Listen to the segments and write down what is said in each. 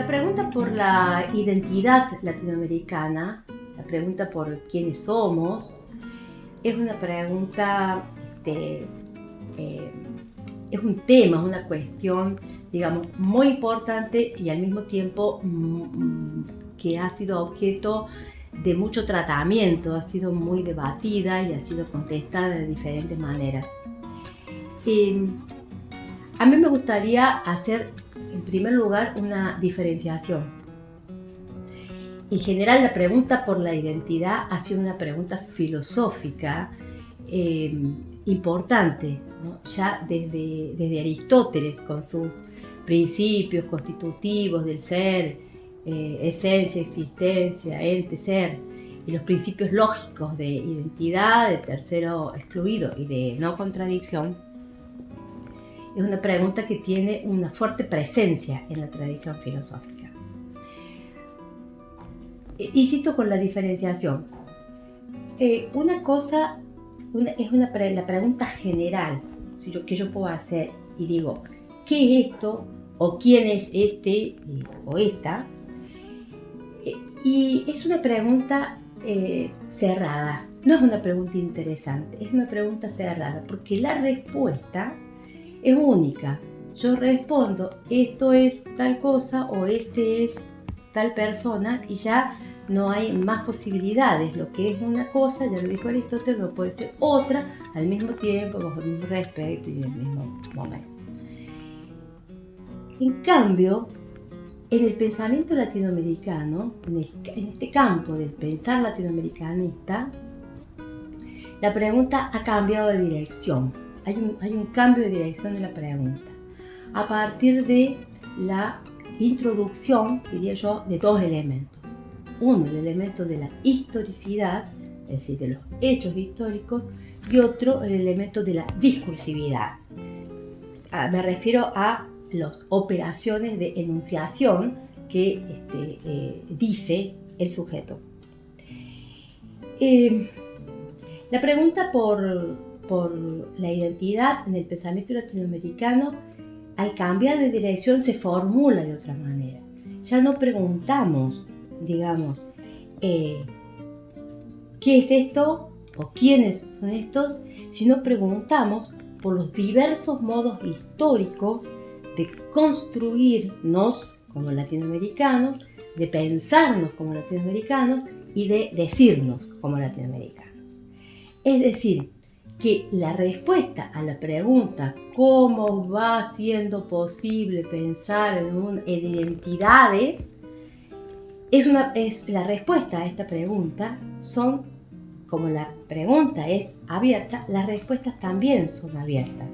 La pregunta por la identidad latinoamericana, la pregunta por quiénes somos, es una pregunta, es un tema, es una cuestión, digamos, muy importante y al mismo tiempo que ha sido objeto de mucho tratamiento, ha sido muy debatida y ha sido contestada de diferentes maneras. A mí me gustaría hacer, en primer lugar, una diferenciación. En general, la pregunta por la identidad ha sido una pregunta filosófica importante, ¿no? Ya desde Aristóteles, con sus principios constitutivos del ser, esencia, existencia, ente, ser, y los principios lógicos de identidad, de tercero excluido y de no contradicción. Es una pregunta que tiene una fuerte presencia en la tradición filosófica. Insisto con la diferenciación. Una cosa es la pregunta general que yo puedo hacer y digo, ¿qué es esto? ¿O quién es este o esta? Y es una pregunta cerrada. No es una pregunta interesante, es una pregunta cerrada, porque la respuesta es única. Yo respondo, esto es tal cosa o este es tal persona y ya no hay más posibilidades. Lo que es una cosa, ya lo dijo Aristóteles, no puede ser otra al mismo tiempo, bajo el mismo respeto y en el mismo momento. En cambio, en el pensamiento latinoamericano, en este campo del pensar latinoamericanista, la pregunta ha cambiado de dirección. Hay un cambio de dirección de la pregunta a partir de la introducción, diría yo, de dos elementos. Uno, el elemento de la historicidad, es decir, de los hechos históricos, y otro, el elemento de la discursividad. Me refiero a las operaciones de enunciación que dice el sujeto. La pregunta por la identidad en el pensamiento latinoamericano, al cambiar de dirección, se formula de otra manera. Ya no preguntamos, digamos, ¿qué es esto? ¿O quiénes son estos? Sino preguntamos por los diversos modos históricos de construirnos como latinoamericanos, de pensarnos como latinoamericanos y de decirnos como latinoamericanos. Es decir, que la respuesta a la pregunta ¿cómo va siendo posible pensar en identidades? La respuesta a esta pregunta son, como la pregunta es abierta, las respuestas también son abiertas.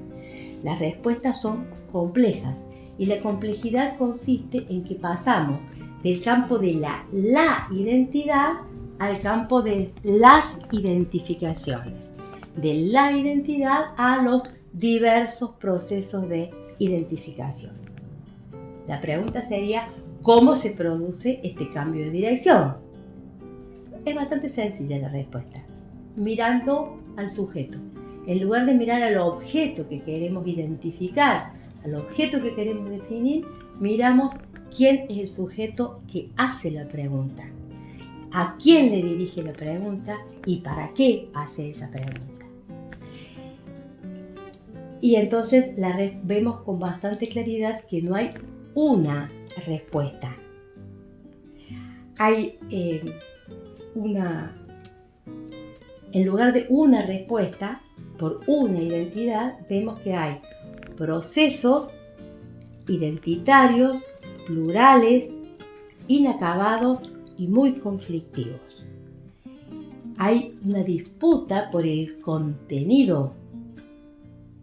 Las respuestas son complejas y la complejidad consiste en que pasamos del campo de la identidad al campo de las identificaciones, de la identidad a los diversos procesos de identificación. La pregunta sería, ¿cómo se produce este cambio de dirección? Es bastante sencilla la respuesta, mirando al sujeto. En lugar de mirar al objeto que queremos identificar, al objeto que queremos definir, miramos quién es el sujeto que hace la pregunta, a quién le dirige la pregunta y para qué hace esa pregunta. Y entonces vemos con bastante claridad que no hay una respuesta. Hay en lugar de una respuesta por una identidad, vemos que hay procesos identitarios, plurales, inacabados y muy conflictivos. Hay una disputa por el contenido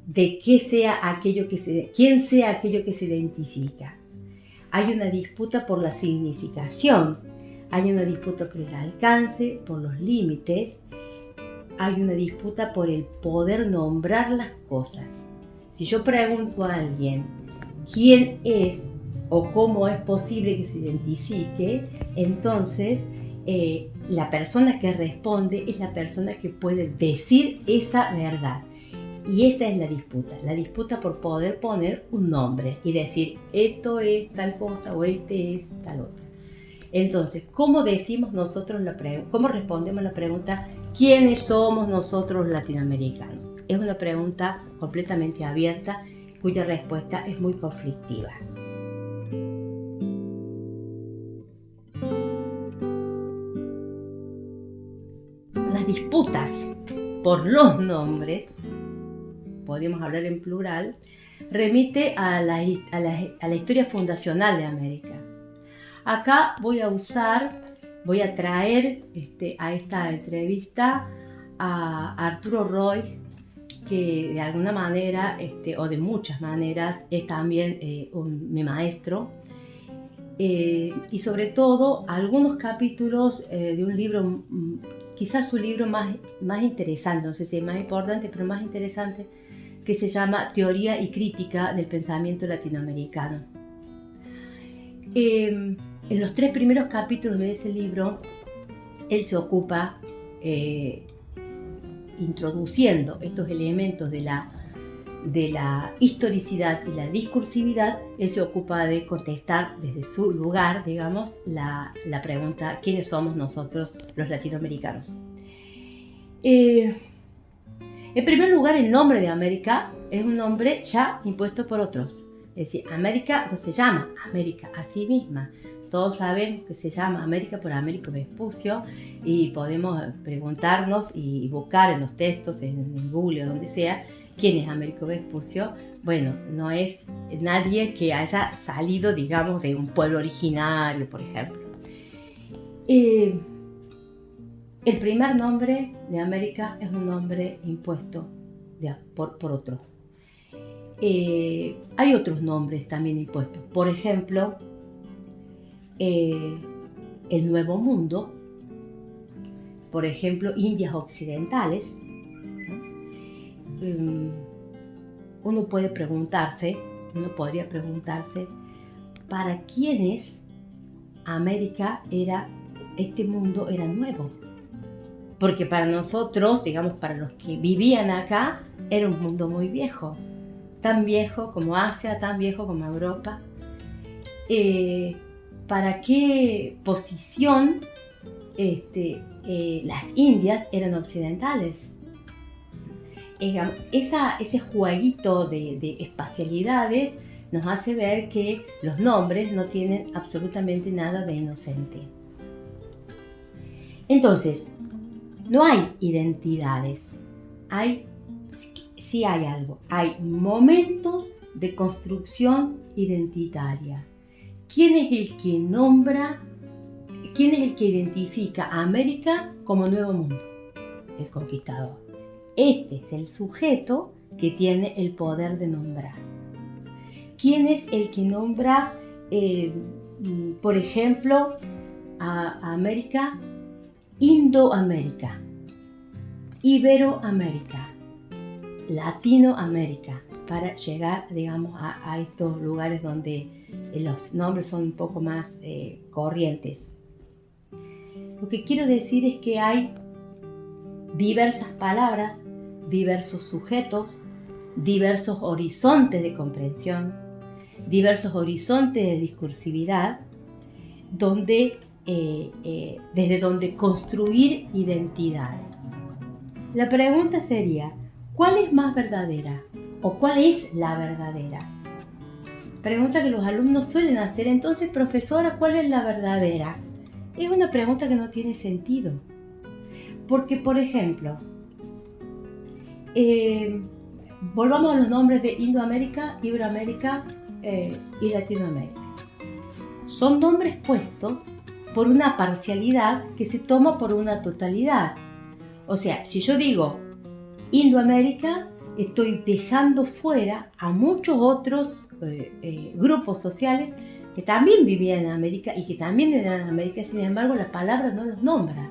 de quién sea aquello que se identifica. Hay una disputa por la significación, hay una disputa por el alcance, por los límites, hay una disputa por el poder nombrar las cosas. Si yo pregunto a alguien quién es o cómo es posible que se identifique, entonces la persona que responde es la persona que puede decir esa verdad. Y esa es la disputa por poder poner un nombre y decir, esto es tal cosa o este es tal otra. Entonces, ¿cómo decimos nosotros cómo respondemos la pregunta, ¿quiénes somos nosotros latinoamericanos? Es una pregunta completamente abierta, cuya respuesta es muy conflictiva. Las disputas por los nombres, podríamos hablar en plural, remite a la historia fundacional de América. Acá voy a traer a esta entrevista a Arturo Roig, que de alguna manera, o de muchas maneras, es también mi maestro. Y sobre todo, algunos capítulos de un libro, quizás su libro más interesante, no sé si es más importante, pero más interesante, que se llama Teoría y Crítica del Pensamiento Latinoamericano. En los 3 primeros capítulos de ese libro, él se ocupa introduciendo estos elementos de la historicidad y la discursividad. Él se ocupa de contestar desde su lugar, digamos, la pregunta, ¿quiénes somos nosotros los latinoamericanos? En primer lugar, el nombre de América es un nombre ya impuesto por otros. Es decir, América no se llama América a sí misma. Todos saben que se llama América por Américo Vespucio y podemos preguntarnos y buscar en los textos, en Google o donde sea, quién es Américo Vespucio. Bueno, no es nadie que haya salido, digamos, de un pueblo originario, por ejemplo. El primer nombre de América es un nombre impuesto por otro. Hay otros nombres también impuestos. Por ejemplo, el Nuevo Mundo, por ejemplo, Indias Occidentales, ¿no? Uno podría preguntarse, ¿para quiénes este mundo era nuevo? Porque para nosotros, digamos, para los que vivían acá, era un mundo muy viejo, tan viejo como Asia, tan viejo como Europa. ¿Para qué posición las Indias eran occidentales? Ese jueguito de espacialidades nos hace ver que los nombres no tienen absolutamente nada de inocente. Entonces, no hay identidades, sí hay algo, hay momentos de construcción identitaria. ¿Quién es el que identifica a América como Nuevo Mundo? El conquistador. Este es el sujeto que tiene el poder de nombrar. ¿Quién es el que nombra, por ejemplo, a América? Indoamérica, Iberoamérica, Latinoamérica, para llegar, digamos, a estos lugares donde los nombres son un poco más corrientes. Lo que quiero decir es que hay diversas palabras, diversos sujetos, diversos horizontes de comprensión, diversos horizontes de discursividad, desde donde construir identidades. La pregunta sería, ¿cuál es más verdadera? ¿O cuál es la verdadera? Pregunta que los alumnos suelen hacer. Entonces, profesora, ¿cuál es la verdadera? Es una pregunta que no tiene sentido. Porque, por ejemplo, volvamos a los nombres de Indoamérica, Iberoamérica y Latinoamérica. Son nombres puestos por una parcialidad que se toma por una totalidad. O sea, si yo digo Indoamérica, estoy dejando fuera a muchos otros grupos sociales que también vivían en América y que también eran en América. Sin embargo, la palabra no los nombra.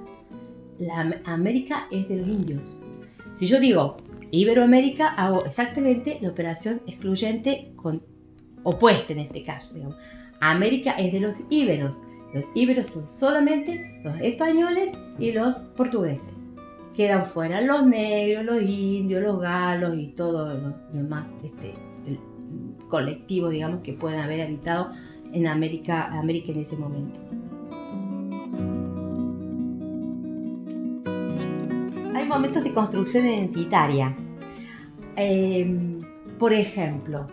La América es de los indios. Si yo digo Iberoamérica, hago exactamente la operación excluyente opuesta en este caso. Digamos. América es de los íberos. Los íberos son solamente los españoles y los portugueses, quedan fuera los negros, los indios, los galos y todos los demás el colectivo, digamos, que pueden haber habitado en América en ese momento. Hay momentos de construcción identitaria. Por ejemplo,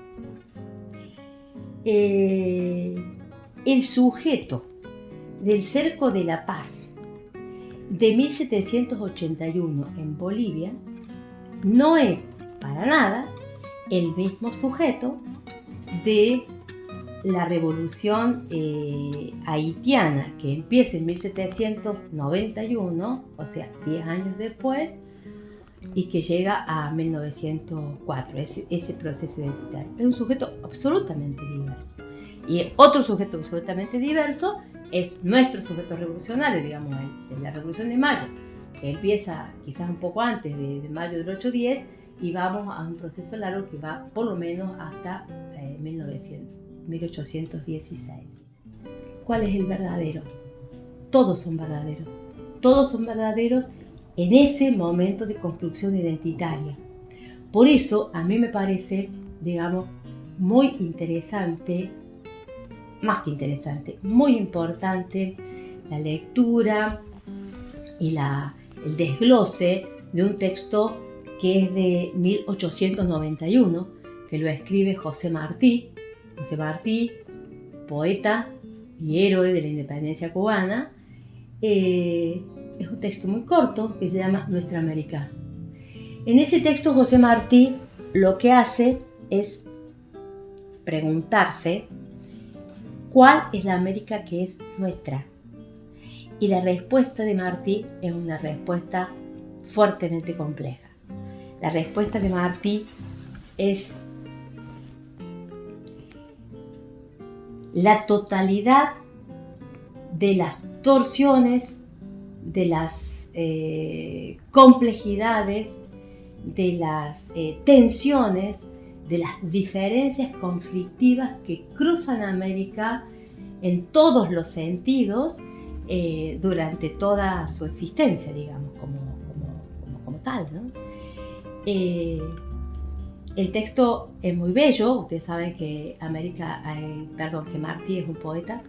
el sujeto del Cerco de la Paz de 1781 en Bolivia no es para nada el mismo sujeto de la revolución haitiana, que empieza en 1791, o sea, 10 años después, y que llega a 1904, ese proceso identitario. Es un sujeto absolutamente diverso. Y otro sujeto absolutamente diverso es nuestro sujeto revolucionario, digamos, de la Revolución de Mayo, que empieza quizás un poco antes de mayo del 8-10 y vamos a un proceso largo que va por lo menos hasta 1816. ¿Cuál es el verdadero? Todos son verdaderos. Todos son verdaderos en ese momento de construcción identitaria. Por eso a mí me parece, digamos, muy interesante, más que interesante, muy importante la lectura y el desglose de un texto que es de 1891, que lo escribe José Martí. José Martí, poeta y héroe de la independencia cubana. Es un texto muy corto que se llama Nuestra América. En ese texto José Martí lo que hace es preguntarse cuál es la América que es nuestra. Y la respuesta de Martí es una respuesta fuertemente compleja. La respuesta de Martí es la totalidad de las torsiones, de las complejidades, de las tensiones, de las diferencias conflictivas que cruzan América en todos los sentidos durante toda su existencia, digamos, como tal, ¿no? El texto es muy bello. Ustedes saben que que Martí es un poeta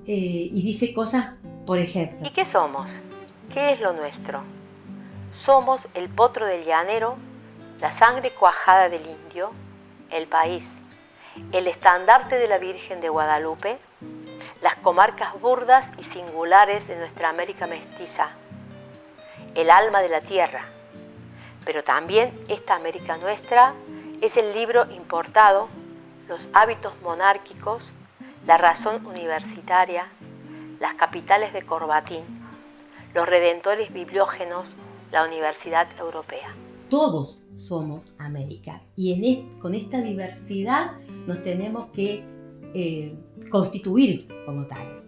y dice cosas, por ejemplo: ¿Y qué somos? ¿Qué es lo nuestro? Somos el potro del llanero, la sangre cuajada del indio, el país, el estandarte de la Virgen de Guadalupe, las comarcas burdas y singulares de nuestra América mestiza, el alma de la tierra. Pero también esta América nuestra es el libro importado, los hábitos monárquicos, la razón universitaria, las capitales de Corbatín, los redentores bibliógenos, la Universidad Europea. Todos somos América y con esta diversidad nos tenemos que constituir como tales.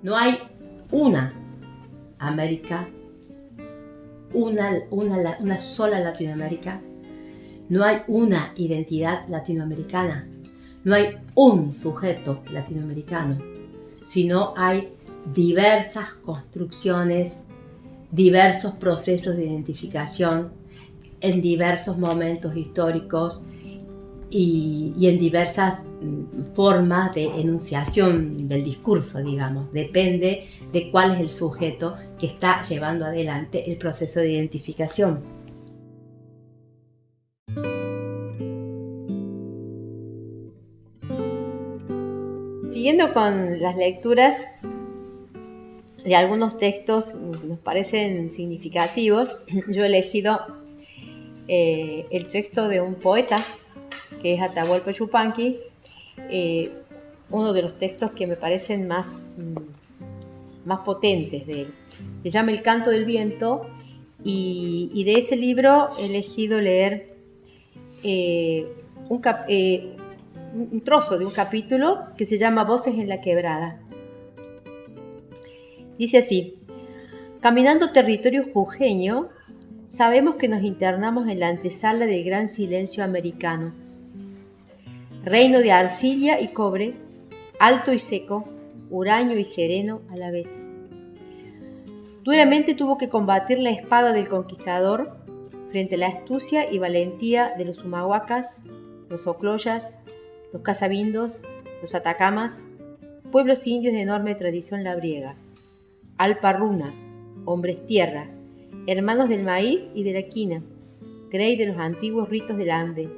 No hay una América, una sola Latinoamérica. No hay una identidad latinoamericana. No hay un sujeto latinoamericano, sino hay diversas construcciones, diversos procesos de identificación en diversos momentos históricos y en diversas formas de enunciación del discurso, digamos. Depende de cuál es el sujeto que está llevando adelante el proceso de identificación. Siguiendo con las lecturas de algunos textos que nos parecen significativos, yo he elegido el texto de un poeta que es Atahualpa Yupanqui, uno de los textos que me parecen más potentes de él. Se llama El canto del viento y de ese libro he elegido leer un trozo de un capítulo que se llama Voces en la Quebrada. Dice así: caminando territorio jujeño, sabemos que nos internamos en la antesala del gran silencio americano. Reino de arcilla y cobre, alto y seco, huraño y sereno a la vez. Duramente tuvo que combatir la espada del conquistador frente a la astucia y valentía de los humahuacas, los ocloyas, los casabindos, los atacamas, pueblos indios de enorme tradición labriega. Alparruna, hombres tierra, hermanos del maíz y de la quina, grey de los antiguos ritos del Ande,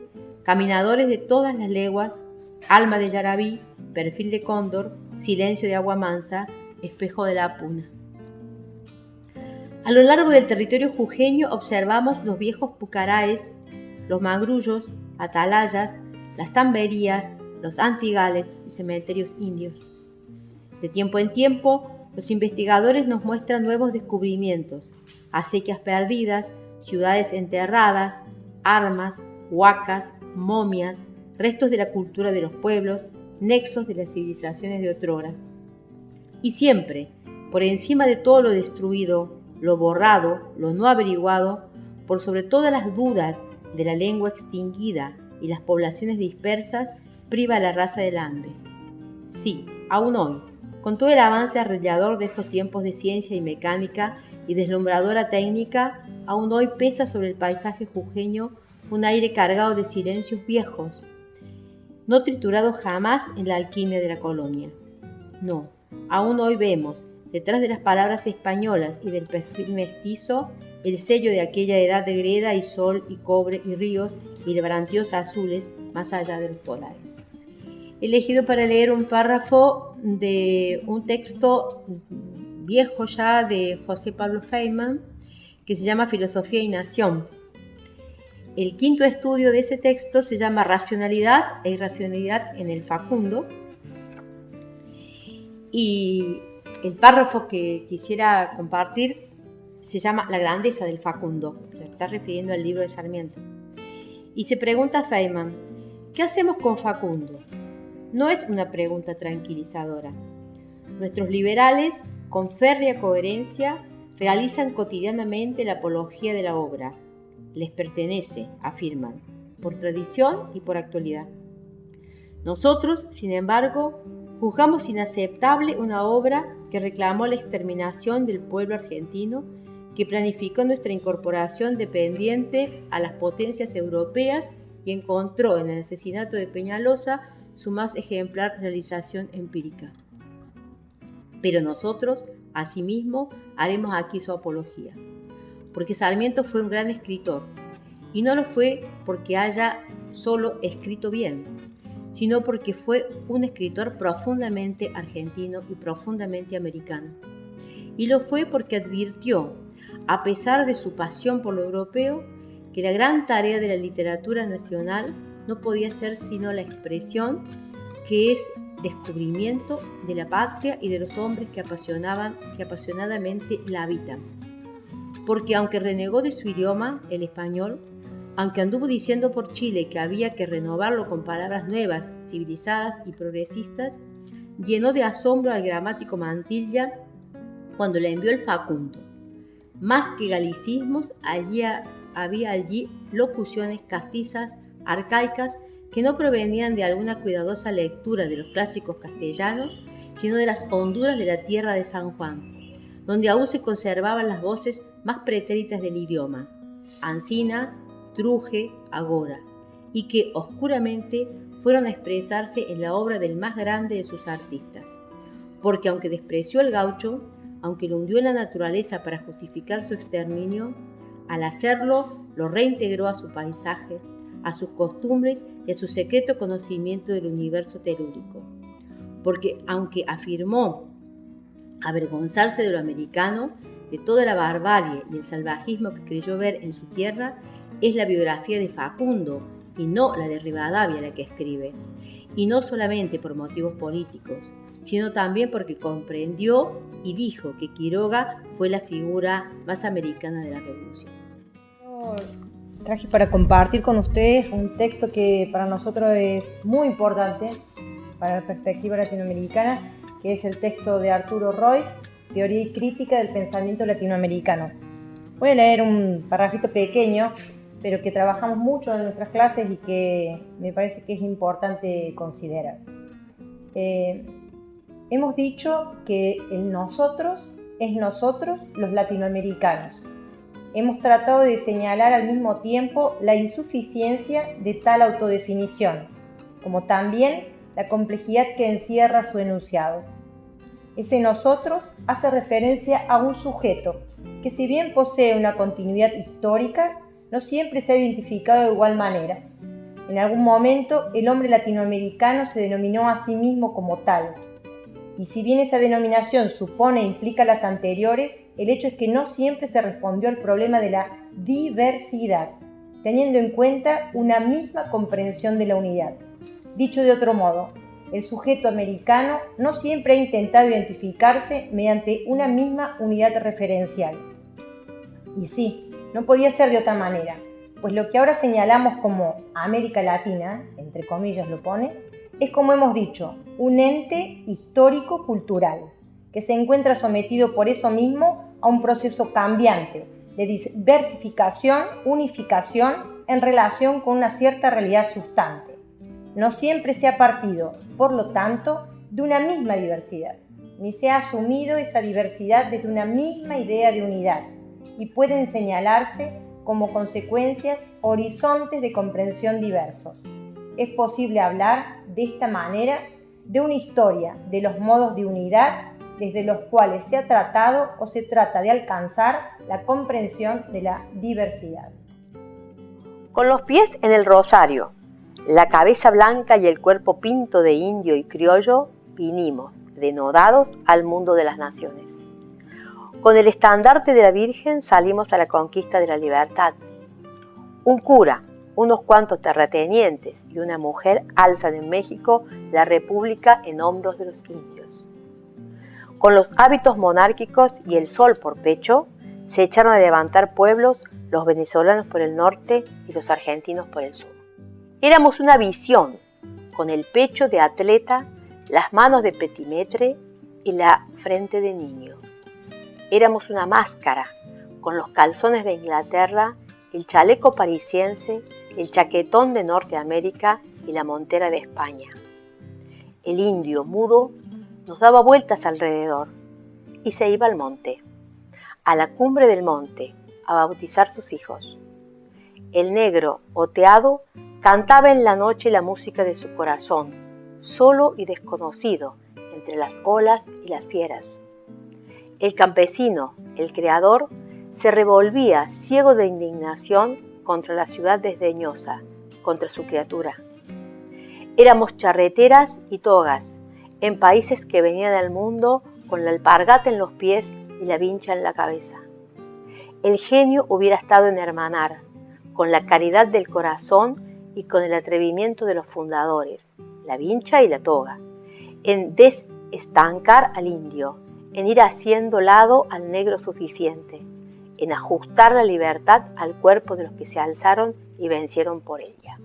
caminadores de todas las leguas, alma de yarabí, perfil de cóndor, silencio de agua mansa, espejo de la puna. A lo largo del territorio jujeño observamos los viejos pucaraes, los mangrullos, atalayas, las tamberías, los antigales y cementerios indios. De tiempo en tiempo, los investigadores nos muestran nuevos descubrimientos, acequias perdidas, ciudades enterradas, armas, huacas, momias, restos de la cultura de los pueblos, nexos de las civilizaciones de otrora. Y siempre, por encima de todo lo destruido, lo borrado, lo no averiguado, por sobre todas las dudas de la lengua extinguida y las poblaciones dispersas, priva a la raza del Ande. Sí, aún hoy, con todo el avance arrollador de estos tiempos de ciencia y mecánica y deslumbradora técnica, aún hoy pesa sobre el paisaje jujeño un aire cargado de silencios viejos, no triturado jamás en la alquimia de la colonia. No, aún hoy vemos, detrás de las palabras españolas y del perfil mestizo, el sello de aquella edad de greda y sol y cobre y ríos y de brantíos azules más allá de los dólares. He elegido para leer un párrafo de un texto viejo ya de José Pablo Feynman que se llama Filosofía y Nación. El quinto estudio de ese texto se llama Racionalidad e Irracionalidad en el Facundo. Y el párrafo que quisiera compartir se llama La grandeza del Facundo, se está refiriendo al libro de Sarmiento. Y se pregunta Feynman, ¿qué hacemos con Facundo? No es una pregunta tranquilizadora. Nuestros liberales, con férrea coherencia, realizan cotidianamente la apología de la obra. Les pertenece, afirman, por tradición y por actualidad. Nosotros, sin embargo, juzgamos inaceptable una obra que reclamó la exterminación del pueblo argentino, que planificó nuestra incorporación dependiente a las potencias europeas y encontró en el asesinato de Peñalosa su más ejemplar realización empírica. Pero nosotros, asimismo, haremos aquí su apología, porque Sarmiento fue un gran escritor, y no lo fue porque haya solo escrito bien, sino porque fue un escritor profundamente argentino y profundamente americano. Y lo fue porque advirtió, a pesar de su pasión por lo europeo, que la gran tarea de la literatura nacional no podía ser sino la expresión que es descubrimiento de la patria y de los hombres que apasionadamente la habitan. Porque aunque renegó de su idioma, el español, aunque anduvo diciendo por Chile que había que renovarlo con palabras nuevas, civilizadas y progresistas, llenó de asombro al gramático Mantilla cuando le envió el Facundo. Más que galicismos, había allí locuciones castizas, arcaicas, que no provenían de alguna cuidadosa lectura de los clásicos castellanos, sino de las honduras de la tierra de San Juan, donde aún se conservaban las voces más pretéritas del idioma, Ancina, Truje, Agora, y que oscuramente fueron a expresarse en la obra del más grande de sus artistas, porque aunque despreció al gaucho, aunque lo hundió en la naturaleza para justificar su exterminio, al hacerlo lo reintegró a su paisaje, a sus costumbres y a su secreto conocimiento del universo telúrico. Porque aunque afirmó avergonzarse de lo americano, de toda la barbarie y el salvajismo que creyó ver en su tierra, es la biografía de Facundo y no la de Rivadavia la que escribe. Y no solamente por motivos políticos, sino también porque comprendió y dijo que Quiroga fue la figura más americana de la revolución. Traje para compartir con ustedes un texto que para nosotros es muy importante para la perspectiva latinoamericana, que es el texto de Arturo Roy, Teoría y Crítica del Pensamiento Latinoamericano. Voy a leer un parrafito pequeño, pero que trabajamos mucho en nuestras clases y que me parece que es importante considerar. hemos dicho que el nosotros es nosotros los latinoamericanos. Hemos tratado de señalar al mismo tiempo la insuficiencia de tal autodefinición, como también la complejidad que encierra su enunciado. Ese nosotros hace referencia a un sujeto que, si bien posee una continuidad histórica, no siempre se ha identificado de igual manera. En algún momento el hombre latinoamericano se denominó a sí mismo como tal, y si bien esa denominación supone e implica las anteriores, el hecho es que no siempre se respondió al problema de la diversidad, teniendo en cuenta una misma comprensión de la unidad. Dicho de otro modo, el sujeto americano no siempre ha intentado identificarse mediante una misma unidad referencial. Y sí, no podía ser de otra manera, pues lo que ahora señalamos como América Latina, entre comillas lo pone, es, como hemos dicho, un ente histórico-cultural que se encuentra sometido por eso mismo a un proceso cambiante de diversificación, unificación en relación con una cierta realidad substante. No siempre se ha partido, por lo tanto, de una misma diversidad, ni se ha asumido esa diversidad desde una misma idea de unidad, y pueden señalarse como consecuencias horizontes de comprensión diversos. Es posible hablar de esta manera de una historia de los modos de unidad desde los cuales se ha tratado o se trata de alcanzar la comprensión de la diversidad. Con los pies en el rosario, la cabeza blanca y el cuerpo pinto de indio y criollo, vinimos, denodados, al mundo de las naciones. Con el estandarte de la Virgen salimos a la conquista de la libertad. Un cura, unos cuantos terratenientes y una mujer alzan en México la república en hombros de los indios. Con los hábitos monárquicos y el sol por pecho, se echaron a levantar pueblos, los venezolanos por el norte y los argentinos por el sur. Éramos una visión, con el pecho de atleta, las manos de petimetre y la frente de niño. Éramos una máscara, con los calzones de Inglaterra, el chaleco parisiense, el chaquetón de Norteamérica y la montera de España. El indio mudo nos daba vueltas alrededor y se iba al monte, a la cumbre del monte, a bautizar sus hijos. El negro, oteado, cantaba en la noche la música de su corazón, solo y desconocido, entre las olas y las fieras. El campesino, el creador, se revolvía ciego de indignación contra la ciudad desdeñosa, contra su criatura. Éramos charreteras y togas, en países que venían al mundo con la alpargata en los pies y la vincha en la cabeza. El genio hubiera estado en hermanar, con la caridad del corazón y con el atrevimiento de los fundadores, la vincha y la toga, en desestancar al indio, en ir haciendo lado al negro suficiente, en ajustar la libertad al cuerpo de los que se alzaron y vencieron por ella.